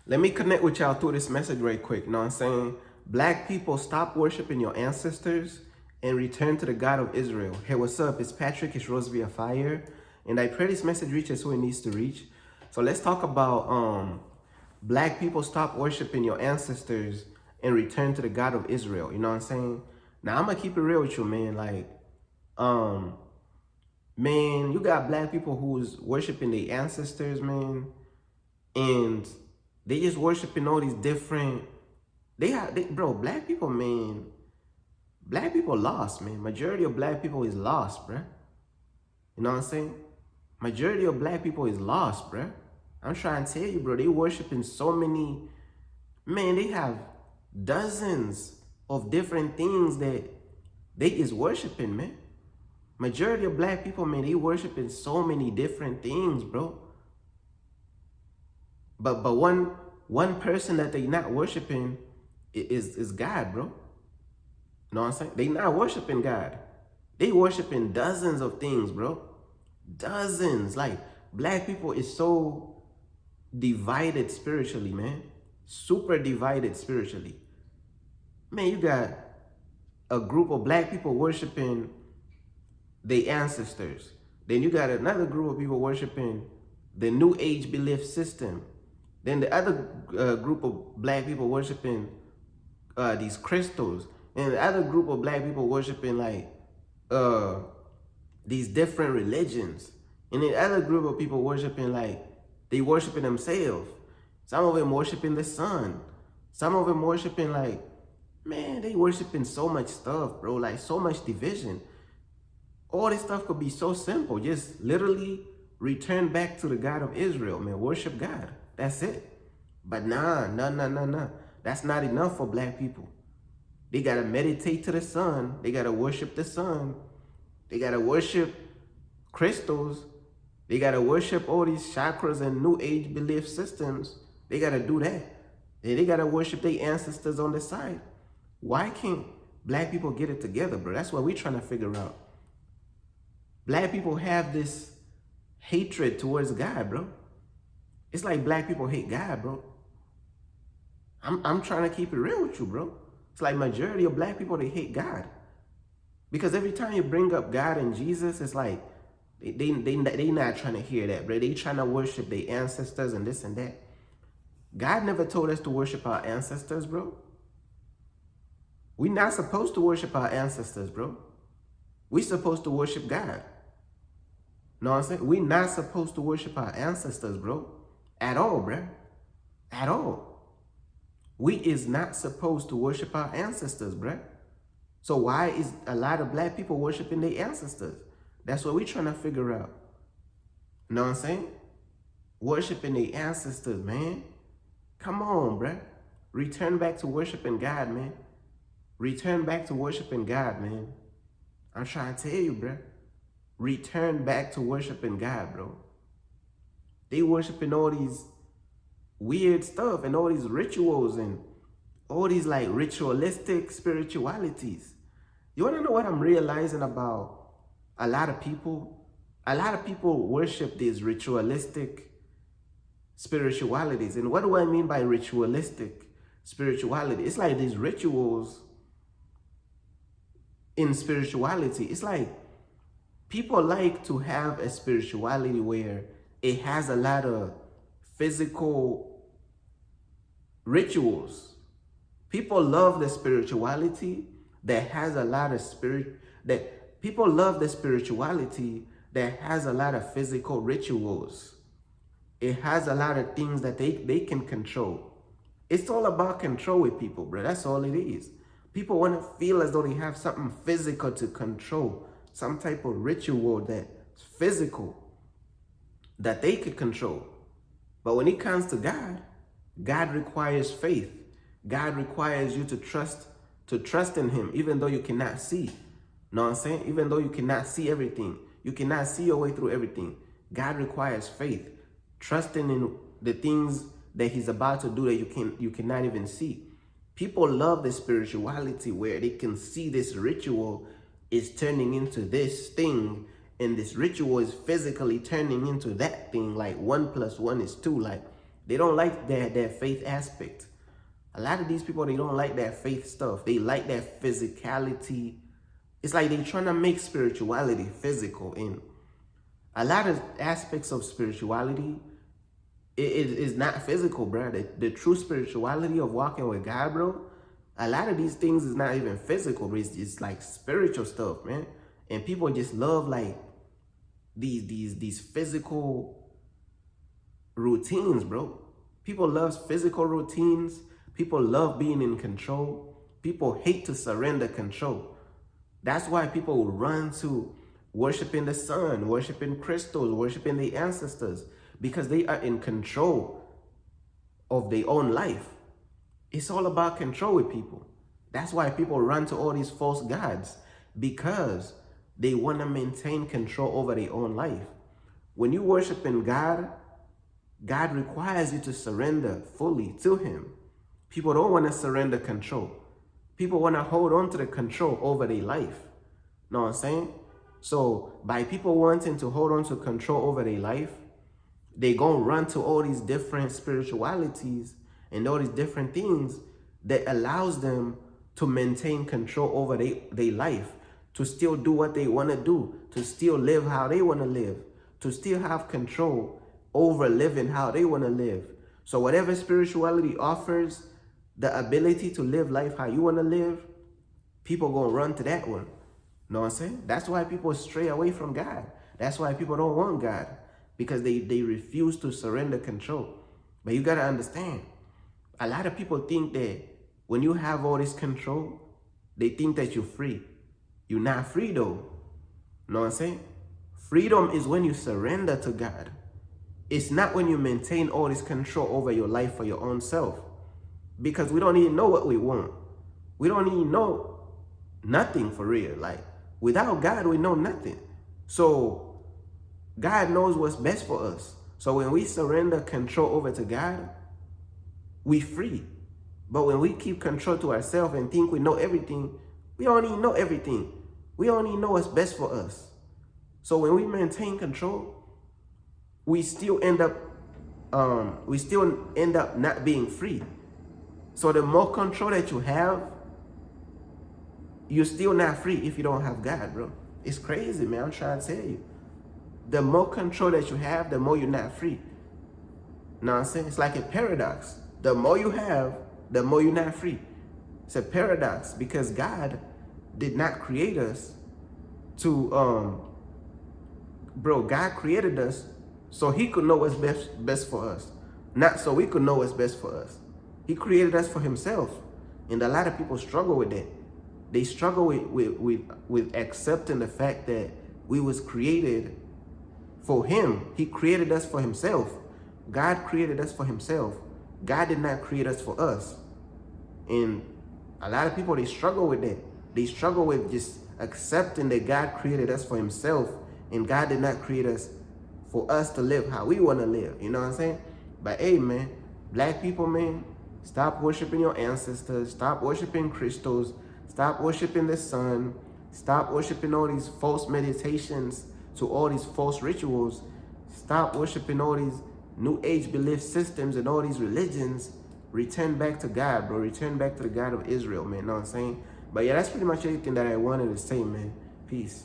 Let me connect with y'all through this message right quick. You know what I'm saying? Black people, stop worshiping your ancestors and return to the God of Israel. Hey, what's up? It's Patrick. It's Rose via Fire. And I pray this message reaches who it needs to reach. So let's talk about black people, stop worshiping your ancestors and return to the God of Israel. You know what I'm saying? Now I'm gonna keep it real with you, man. Um, man, you got black people who's worshiping their ancestors, man, and they just worshiping all these different. Bro, black people, man. Black people lost, man. Majority of black people is lost, bruh. You know what I'm saying? Majority of black people is lost, bruh. I'm trying to tell you, bro. They worshiping so many. Man, they have dozens of different things that they is worshiping, man. Majority of black people, man, they worshiping so many different things, bro. But one person that they not worshiping is God, bro. You know what I'm saying? They not worshiping God. They worshiping dozens of things, bro. Dozens. Like, black people is so divided spiritually, man. Super divided spiritually. Man, you got a group of black people worshiping their ancestors. Then you got another group of people worshiping the New Age belief system. Then the other group of black people worshiping these crystals. And the other group of black people worshiping like these different religions. And the other group of people worshiping like they worshiping themselves. Some of them worshiping the sun. Some of them worshiping like, man, they worshiping so much stuff, bro. Like so much division. All this stuff could be so simple. Just literally return back to the God of Israel, man. Worship God. That's it. But nah. That's not enough for black people. They got to meditate to the sun. They got to worship the sun. They got to worship crystals. They got to worship all these chakras and new age belief systems. They got to do that. And they got to worship their ancestors on the side. Why can't black people get it together, bro? That's what we're trying to figure out. Black people have this hatred towards God, bro. It's like black people hate God, bro. I'm trying to keep it real with you, bro. It's like majority of black people, they hate God. Because every time you bring up God and Jesus, it's like they not trying to hear that, bro. They trying to worship their ancestors and this and that. God never told us to worship our ancestors, bro. We're not supposed to worship our ancestors, bro. We're supposed to worship God. Know what I'm saying? We're not supposed to worship our ancestors, bro. At all, bro. At all. We is not supposed to worship our ancestors, bro. So why is a lot of black people worshiping their ancestors? That's what we're trying to figure out. Know what I'm saying? Worshiping their ancestors, man. Come on, bro. Return back to worshiping God, man. Return back to worshiping God, man. I'm trying to tell you, bro. Return back to worshiping God, bro. They worshiping all these weird stuff and all these rituals and all these like ritualistic spiritualities. You want to know what I'm realizing about a lot of people? A lot of people worship these ritualistic spiritualities. And what do I mean by ritualistic spirituality? It's like these rituals in spirituality. It's like people like to have a spirituality where it has a lot of physical rituals. People love the spirituality that has a lot of people love the spirituality that has a lot of physical rituals. It has a lot of things that they can control. It's all about control with people, bro. That's all it is. People want to feel as though they have something physical to control, some type of ritual that's physical that they could control. But when it comes to God, God requires faith. God requires you to trust in him, even though you cannot see. Know what I'm saying? Even though you cannot see everything, you cannot see your way through everything. God requires faith, trusting in the things that he's about to do that you cannot even see. People love the spirituality where they can see this ritual is turning into this thing, and this ritual is physically turning into that thing. Like 1 + 1 is 2. Like They don't like that faith aspect. A lot of these people, they don't like that faith stuff. They like that physicality. It's like they're trying to make spirituality physical. And a lot of aspects of spirituality, it is not physical, bro. The true spirituality of walking with God, bro, a lot of these things is not even physical, but it's just like spiritual stuff, man. And people just love like these physical routines, bro. People love physical routines. People love being in control. People hate to surrender control. That's why people run to worshiping the sun, worshiping crystals, worshiping the ancestors, because they are in control of their own life. It's all about control with people. That's why people run to all these false gods, because they want to maintain control over their own life. When you worship in God, God requires you to surrender fully to him. People don't want to surrender control. People want to hold on to the control over their life. Know what I'm saying? So by people wanting to hold on to control over their life, they gonna run to all these different spiritualities and all these different things that allows them to maintain control over their life, to still do what they want to do, to still live how they want to live, to still have control over living how they want to live. So whatever spirituality offers the ability to live life how you want to live, people gonna run to that one. Know what I'm saying? That's why people stray away from God. That's why people don't want God, because they refuse to surrender control. But you got to understand, a lot of people think that when you have all this control, they think that you're free. You're not free though. Know what I'm saying? Freedom is when you surrender to God. It's not when you maintain all this control over your life for your own self. Because we don't even know what we want. We don't even know nothing for real. Like, without God, we know nothing. So God knows what's best for us. So when we surrender control over to God, we free. But when we keep control to ourselves and think we know everything, we don't even know everything. We don't even know what's best for us. So when we maintain control, we still end up not being free. So the more control that you have, you're still not free if you don't have God, bro. It's crazy, man. I'm trying to tell you. The more control that you have, the more you're not free. Know what I'm saying? It's like a paradox. The more you have, the more you're not free. It's a paradox, because God did not create us to, God created us so he could know what's best for us, not so we could know what's best for us. He created us for himself. And a lot of people struggle with that. They struggle with accepting the fact that we was created for him. He created us for himself. God created us for himself. God did not create us for us. And a lot of people, they struggle with that. They struggle with just accepting that God created us for himself, and God did not create us for us to live how we want to live. You know what I'm saying? But hey, man, black people, man, stop worshiping your ancestors. Stop worshiping crystals. Stop worshiping the sun. Stop worshiping all these false meditations to all these false rituals. Stop worshiping all these new age belief systems and all these religions. Return back to God, bro. Return back to the God of Israel, man. Know what I'm saying? But yeah, that's pretty much everything that I wanted to say, man. Peace.